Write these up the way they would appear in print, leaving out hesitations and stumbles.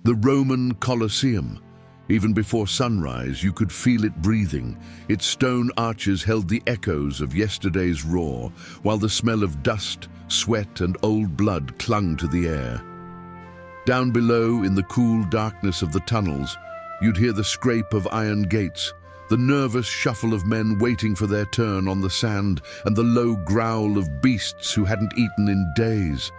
The Roman Colosseum. Even before sunrise, you could feel it breathing. Its stone arches held the echoes of yesterday's roar, while the smell of dust, sweat, and old blood clung to the air. Down below, in the cool darkness of the tunnels, you'd hear the scrape of iron gates, the nervous shuffle of men waiting for their turn on the sand, and the low growl of beasts who hadn't eaten in days.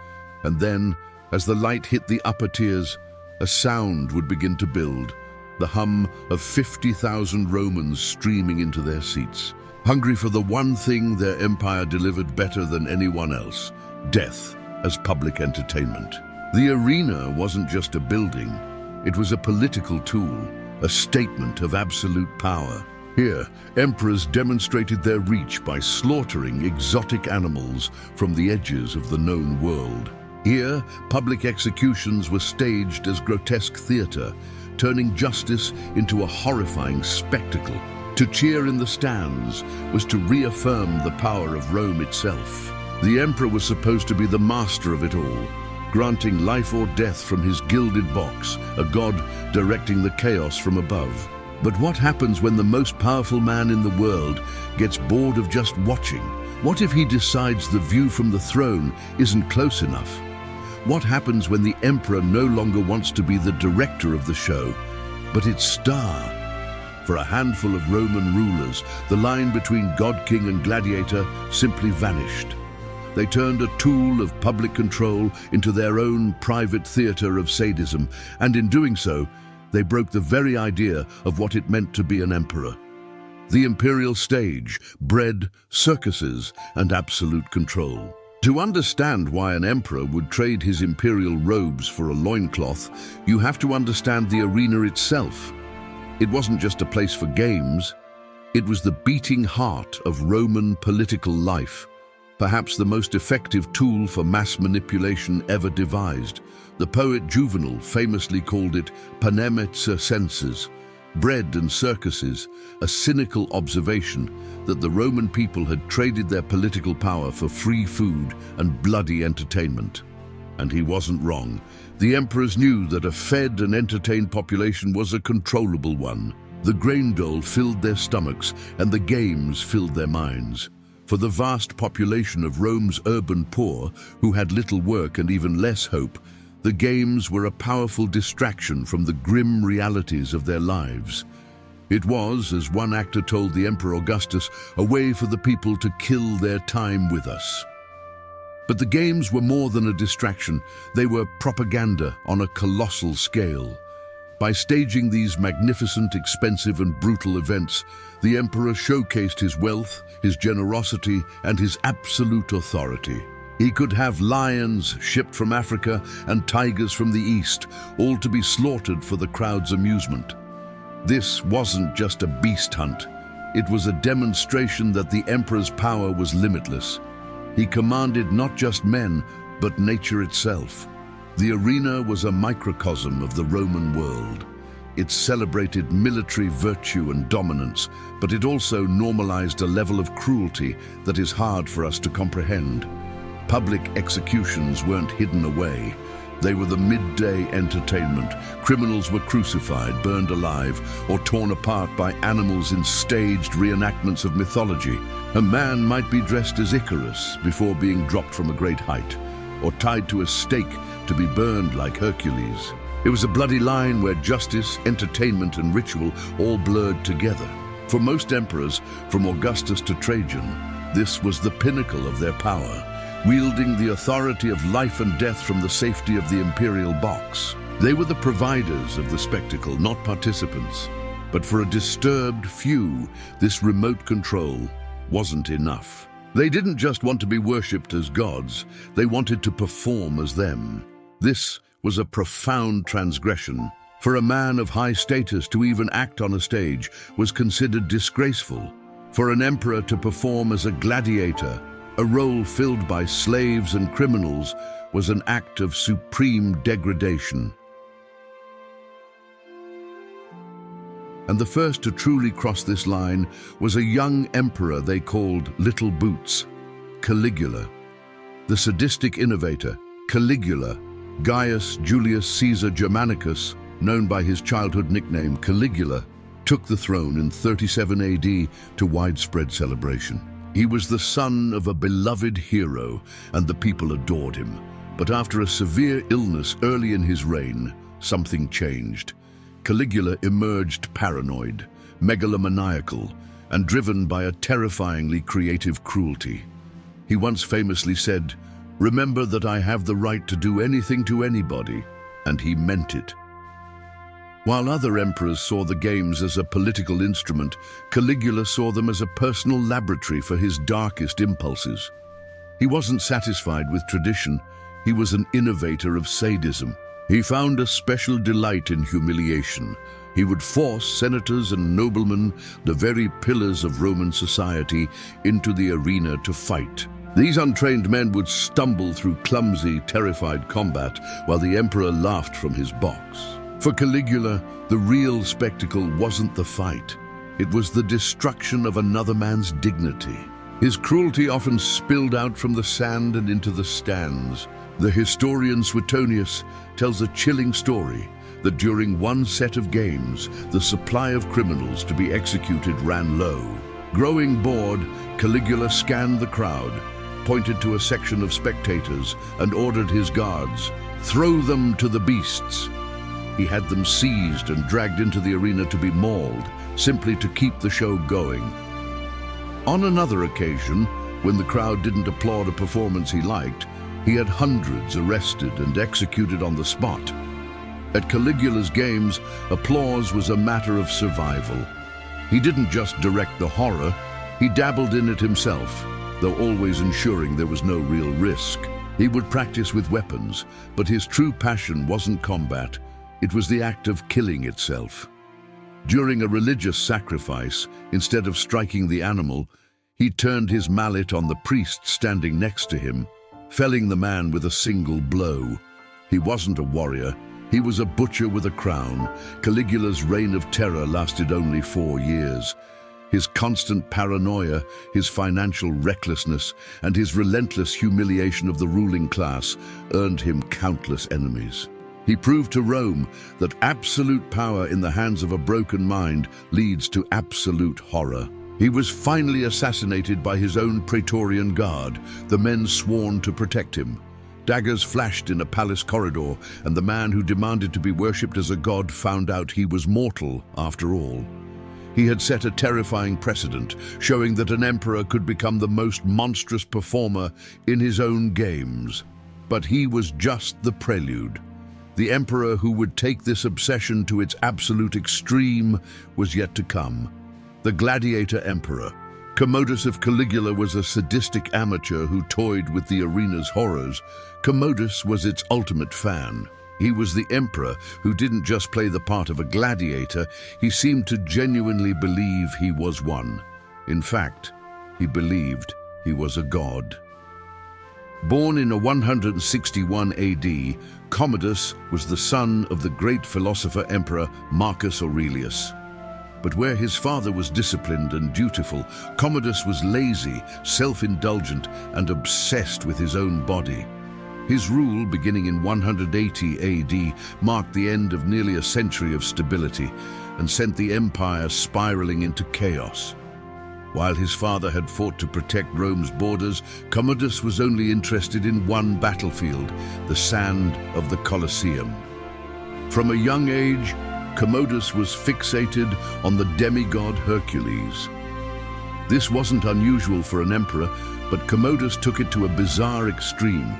And then, as the light hit the upper tiers, a sound would begin to build, the hum of 50,000 Romans streaming into their seats, hungry for the one thing their empire delivered better than anyone else: death as public entertainment. The arena wasn't just a building, it was a political tool, a statement of absolute power. Here, emperors demonstrated their reach by slaughtering exotic animals from the edges of the known world. Here, public executions were staged as grotesque theater, turning justice into a horrifying spectacle. To cheer in the stands was to reaffirm the power of Rome itself. The emperor was supposed to be the master of it all, granting life or death from his gilded box, a god directing the chaos from above. But what happens when the most powerful man in the world gets bored of just watching? What if he decides the view from the throne isn't close enough? What happens when the emperor no longer wants to be the director of the show, but its star? For a handful of Roman rulers, the line between god-king and gladiator simply vanished. They turned a tool of public control into their own private theater of sadism, and in doing so, they broke the very idea of what it meant to be an emperor. The imperial stage bred circuses and absolute control. To understand why an emperor would trade his imperial robes for a loincloth, you have to understand the arena itself. It wasn't just a place for games, it was the beating heart of Roman political life. Perhaps the most effective tool for mass manipulation ever devised. The poet Juvenal famously called it panem et circenses, bread and circuses, a cynical observation that the Roman people had traded their political power for free food and bloody entertainment. And he wasn't wrong. The emperors knew that a fed and entertained population was a controllable one. The grain dole filled their stomachs and the games filled their minds. For the vast population of Rome's urban poor, who had little work and even less hope, the games were a powerful distraction from the grim realities of their lives. It was, as one actor told the Emperor Augustus, a way for the people to kill their time with us. But the games were more than a distraction. They were propaganda on a colossal scale. By staging these magnificent, expensive and brutal events, the emperor showcased his wealth, his generosity, and his absolute authority. He could have lions shipped from Africa and tigers from the east, all to be slaughtered for the crowd's amusement. This wasn't just a beast hunt. It was a demonstration that the emperor's power was limitless. He commanded not just men, but nature itself. The arena was a microcosm of the Roman world. It celebrated military virtue and dominance, but it also normalized a level of cruelty that is hard for us to comprehend. Public executions weren't hidden away. They were the midday entertainment. Criminals were crucified, burned alive, or torn apart by animals in staged reenactments of mythology. A man might be dressed as Icarus before being dropped from a great height, or tied to a stake to be burned like Hercules. It was a bloody line where justice, entertainment, and ritual all blurred together. For most emperors, from Augustus to Trajan, this was the pinnacle of their power, wielding the authority of life and death from the safety of the imperial box. They were the providers of the spectacle, not participants. But for a disturbed few, this remote control wasn't enough. They didn't just want to be worshipped as gods, they wanted to perform as them. This was a profound transgression. For a man of high status to even act on a stage was considered disgraceful. For an emperor to perform as a gladiator, a role filled by slaves and criminals, was an act of supreme degradation. And the first to truly cross this line was a young emperor they called Little Boots, Caligula. The sadistic innovator, Caligula, Gaius Julius Caesar Germanicus, known by his childhood nickname Caligula, took the throne in 37 AD to widespread celebration. He was the son of a beloved hero, and the people adored him. But after a severe illness early in his reign, something changed. Caligula emerged paranoid, megalomaniacal, and driven by a terrifyingly creative cruelty. He once famously said, "Remember that I have the right to do anything to anybody," and he meant it. While other emperors saw the games as a political instrument, Caligula saw them as a personal laboratory for his darkest impulses. He wasn't satisfied with tradition. He was an innovator of sadism. He found a special delight in humiliation. He would force senators and noblemen, the very pillars of Roman society, into the arena to fight. These untrained men would stumble through clumsy, terrified combat while the emperor laughed from his box. For Caligula, the real spectacle wasn't the fight. It was the destruction of another man's dignity. His cruelty often spilled out from the sand and into the stands. The historian Suetonius tells a chilling story that during one set of games, the supply of criminals to be executed ran low. Growing bored, Caligula scanned the crowd, pointed to a section of spectators, and ordered his guards, "Throw them to the beasts." He had them seized and dragged into the arena to be mauled, simply to keep the show going. On another occasion, when the crowd didn't applaud a performance he liked, he had hundreds arrested and executed on the spot. At Caligula's games, applause was a matter of survival. He didn't just direct the horror, he dabbled in it himself, though always ensuring there was no real risk. He would practice with weapons, but his true passion wasn't combat. It was the act of killing itself. During a religious sacrifice, instead of striking the animal, he turned his mallet on the priest standing next to him, felling the man with a single blow. He wasn't a warrior, he was a butcher with a crown. Caligula's reign of terror lasted only 4 years. His constant paranoia, his financial recklessness, and his relentless humiliation of the ruling class earned him countless enemies. He proved to Rome that absolute power in the hands of a broken mind leads to absolute horror. He was finally assassinated by his own Praetorian Guard, the men sworn to protect him. Daggers flashed in a palace corridor, and the man who demanded to be worshipped as a god found out he was mortal after all. He had set a terrifying precedent, showing that an emperor could become the most monstrous performer in his own games. But he was just the prelude. The emperor who would take this obsession to its absolute extreme was yet to come. The gladiator emperor. Commodus of Caligula was a sadistic amateur who toyed with the arena's horrors. Commodus was its ultimate fan. He was the emperor who didn't just play the part of a gladiator, he seemed to genuinely believe he was one. In fact, he believed he was a god. Born in 161 AD, Commodus was the son of the great philosopher-emperor Marcus Aurelius. But where his father was disciplined and dutiful, Commodus was lazy, self-indulgent, and obsessed with his own body. His rule, beginning in 180 AD, marked the end of nearly a century of stability and sent the empire spiraling into chaos. While his father had fought to protect Rome's borders, Commodus was only interested in one battlefield, the sand of the Colosseum. From a young age, Commodus was fixated on the demigod Hercules. This wasn't unusual for an emperor, but Commodus took it to a bizarre extreme.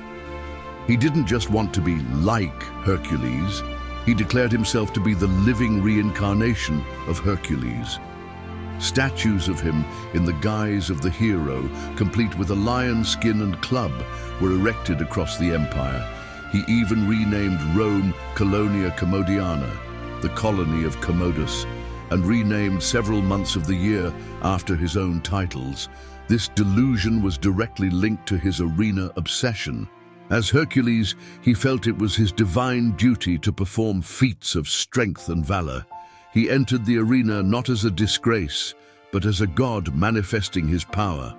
He didn't just want to be like Hercules, he declared himself to be the living reincarnation of Hercules. Statues of him in the guise of the hero, complete with a lion skin and club, were erected across the empire. He even renamed Rome Colonia Commodiana, the colony of Commodus, and renamed several months of the year after his own titles. This delusion was directly linked to his arena obsession. As Hercules, he felt it was his divine duty to perform feats of strength and valor. He entered the arena not as a disgrace, but as a god manifesting his power.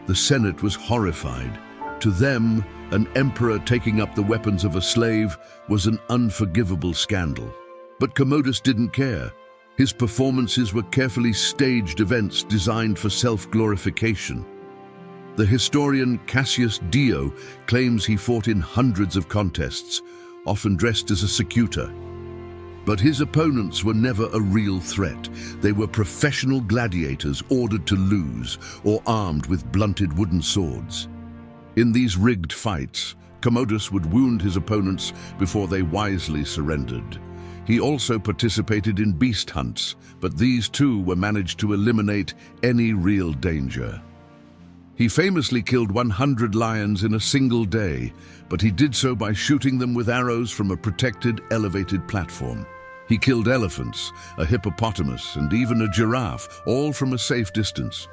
The Senate was horrified. To them, an emperor taking up the weapons of a slave was an unforgivable scandal. But Commodus didn't care. His performances were carefully staged events designed for self-glorification. The historian Cassius Dio claims he fought in hundreds of contests, often dressed as a secutor. But his opponents were never a real threat. They were professional gladiators ordered to lose or armed with blunted wooden swords. In these rigged fights, Commodus would wound his opponents before they wisely surrendered. He also participated in beast hunts, but these too were managed to eliminate any real danger. He famously killed 100 lions in a single day, but he did so by shooting them with arrows from a protected, elevated platform. He killed elephants, a hippopotamus, and even a giraffe, all from a safe distance.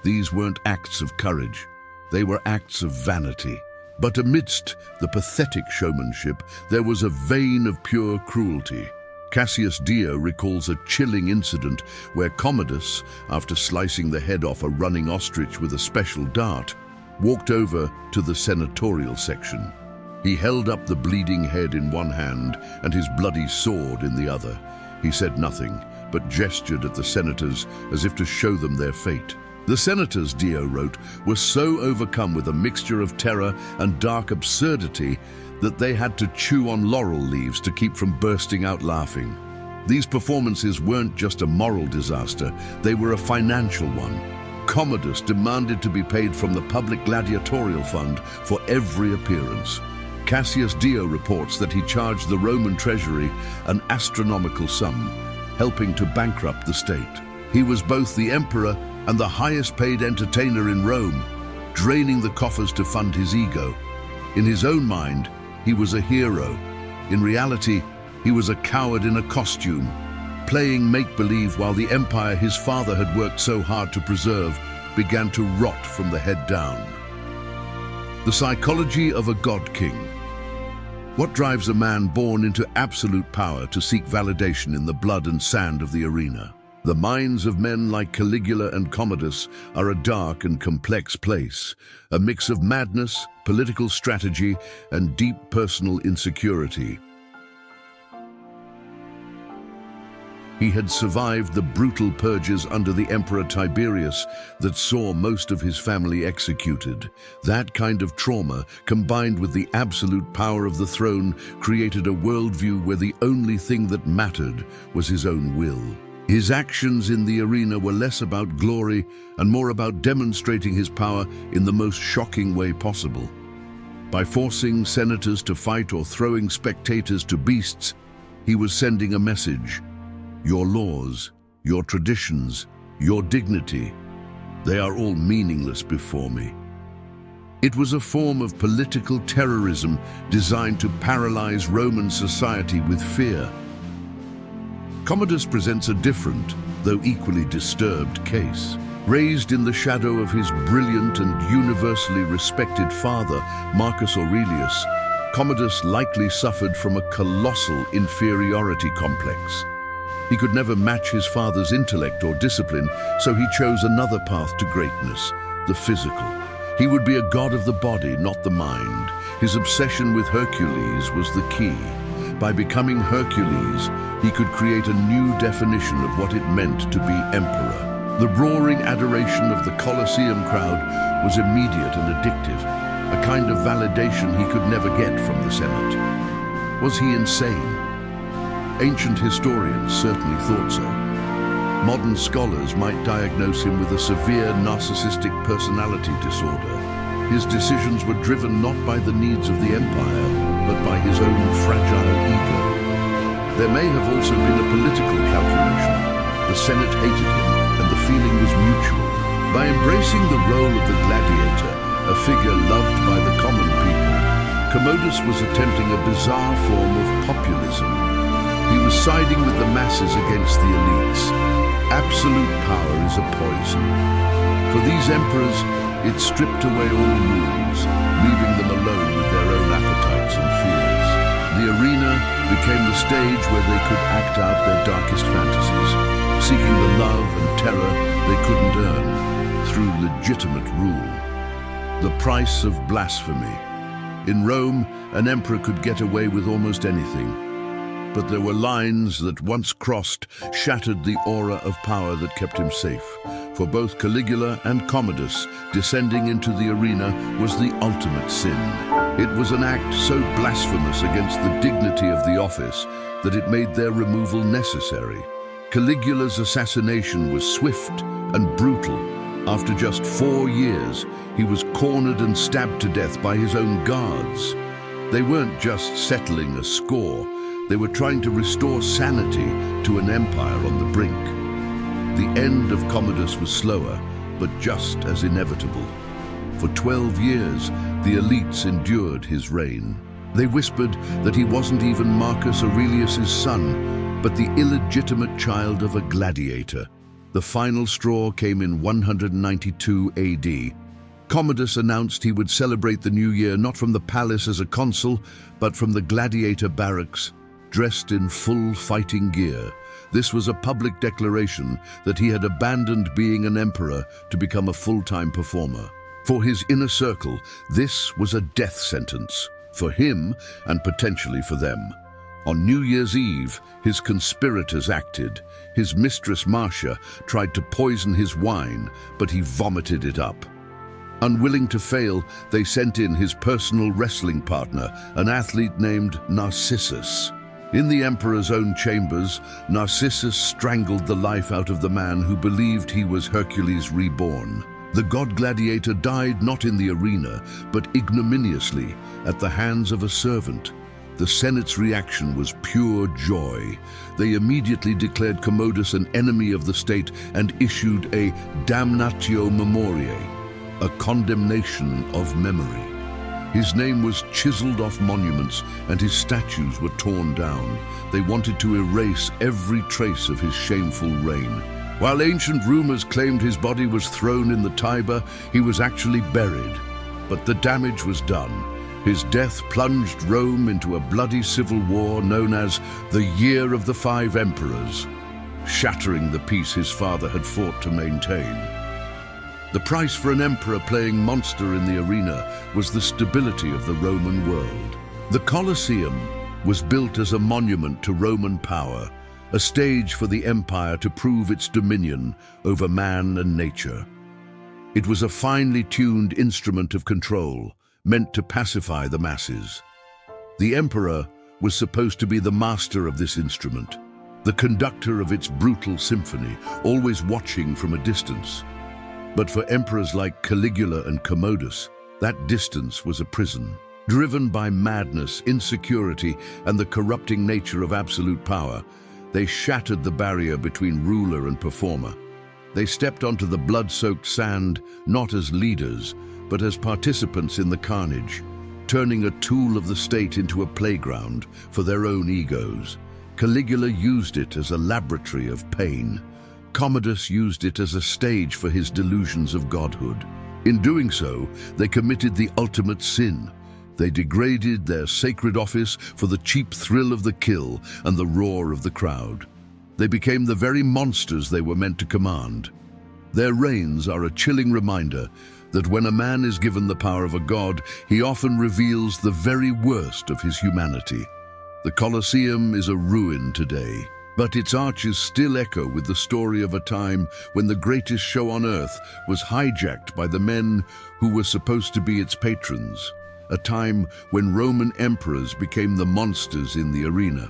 These weren't acts of courage. They were acts of vanity. But amidst the pathetic showmanship, there was a vein of pure cruelty. Cassius Dio recalls a chilling incident where Commodus, after slicing the head off a running ostrich with a special dart, walked over to the senatorial section. He held up the bleeding head in one hand and his bloody sword in the other. He said nothing, but gestured at the senators as if to show them their fate. The senators, Dio wrote, were so overcome with a mixture of terror and dark absurdity that they had to chew on laurel leaves to keep from bursting out laughing. These performances weren't just a moral disaster, they were a financial one. Commodus demanded to be paid from the public gladiatorial fund for every appearance. Cassius Dio reports that he charged the Roman treasury an astronomical sum, helping to bankrupt the state. He was both the emperor and the highest paid entertainer in Rome, draining the coffers to fund his ego. In his own mind, he was a hero. In reality, he was a coward in a costume, playing make-believe while the empire his father had worked so hard to preserve began to rot from the head down. The psychology of a god-king. What drives a man born into absolute power to seek validation in the blood and sand of the arena? The minds of men like Caligula and Commodus are a dark and complex place, a mix of madness, political strategy, and deep personal insecurity. He had survived the brutal purges under the Emperor Tiberius that saw most of his family executed. That kind of trauma, combined with the absolute power of the throne, created a worldview where the only thing that mattered was his own will. His actions in the arena were less about glory and more about demonstrating his power in the most shocking way possible. By forcing senators to fight or throwing spectators to beasts, he was sending a message. Your laws, your traditions, your dignity, they are all meaningless before me. It was a form of political terrorism designed to paralyze Roman society with fear. Commodus presents a different, though equally disturbed, case. Raised in the shadow of his brilliant and universally respected father, Marcus Aurelius, Commodus likely suffered from a colossal inferiority complex. He could never match his father's intellect or discipline, so he chose another path to greatness, the physical. He would be a god of the body, not the mind. His obsession with Hercules was the key. By becoming Hercules, he could create a new definition of what it meant to be emperor. The roaring adoration of the Colosseum crowd was immediate and addictive, a kind of validation he could never get from the Senate. Was he insane? Ancient historians certainly thought so. Modern scholars might diagnose him with a severe narcissistic personality disorder. His decisions were driven not by the needs of the empire, but by his own fragile ego. There may have also been a political calculation. The Senate hated him, and the feeling was mutual. By embracing the role of the gladiator, a figure loved by the common people, Commodus was attempting a bizarre form of populism. He was siding with the masses against the elites. Absolute power is a poison. For these emperors, it stripped away all rules, leaving them alone with their own appetites and fears. The arena became the stage where they could act out their darkest fantasies, seeking the love and terror they couldn't earn through legitimate rule. The price of blasphemy. In Rome, an emperor could get away with almost anything. But there were lines that, once crossed, shattered the aura of power that kept him safe. For both Caligula and Commodus, descending into the arena was the ultimate sin. It was an act so blasphemous against the dignity of the office that it made their removal necessary. Caligula's assassination was swift and brutal. After just 4 years, he was cornered and stabbed to death by his own guards. They weren't just settling a score, they were trying to restore sanity to an empire on the brink. The end of Commodus was slower, but just as inevitable. For 12 years, the elites endured his reign. They whispered that he wasn't even Marcus Aurelius's son, but the illegitimate child of a gladiator. The final straw came in 192 AD. Commodus announced he would celebrate the new year not from the palace as a consul, but from the gladiator barracks, dressed in full fighting gear. This was a public declaration that he had abandoned being an emperor to become a full-time performer. For his inner circle, this was a death sentence, for him and potentially for them. On New Year's Eve, his conspirators acted. His mistress Marcia tried to poison his wine, but he vomited it up. Unwilling to fail, they sent in his personal wrestling partner, an athlete named Narcissus. In the emperor's own chambers, Narcissus strangled the life out of the man who believed he was Hercules reborn. The god gladiator died not in the arena, but ignominiously at the hands of a servant. The Senate's reaction was pure joy. They immediately declared Commodus an enemy of the state and issued a damnatio memoriae, a condemnation of memory. His name was chiseled off monuments and his statues were torn down. They wanted to erase every trace of his shameful reign. While ancient rumors claimed his body was thrown in the Tiber, he was actually buried. But the damage was done. His death plunged Rome into a bloody civil war known as the Year of the Five Emperors, shattering the peace his father had fought to maintain. The price for an emperor playing monster in the arena was the stability of the Roman world. The Colosseum was built as a monument to Roman power, a stage for the empire to prove its dominion over man and nature. It was a finely tuned instrument of control, meant to pacify the masses. The emperor was supposed to be the master of this instrument, the conductor of its brutal symphony, always watching from a distance. But for emperors like Caligula and Commodus, that distance was a prison. Driven by madness, insecurity, and the corrupting nature of absolute power, they shattered the barrier between ruler and performer. They stepped onto the blood-soaked sand not as leaders, but as participants in the carnage, turning a tool of the state into a playground for their own egos. Caligula used it as a laboratory of pain. Commodus used it as a stage for his delusions of godhood. In doing so, they committed the ultimate sin. They degraded their sacred office for the cheap thrill of the kill and the roar of the crowd. They became the very monsters they were meant to command. Their reigns are a chilling reminder that when a man is given the power of a god, he often reveals the very worst of his humanity. The Colosseum is a ruin today, but its arches still echo with the story of a time when the greatest show on earth was hijacked by the men who were supposed to be its patrons, a time when Roman emperors became the monsters in the arena.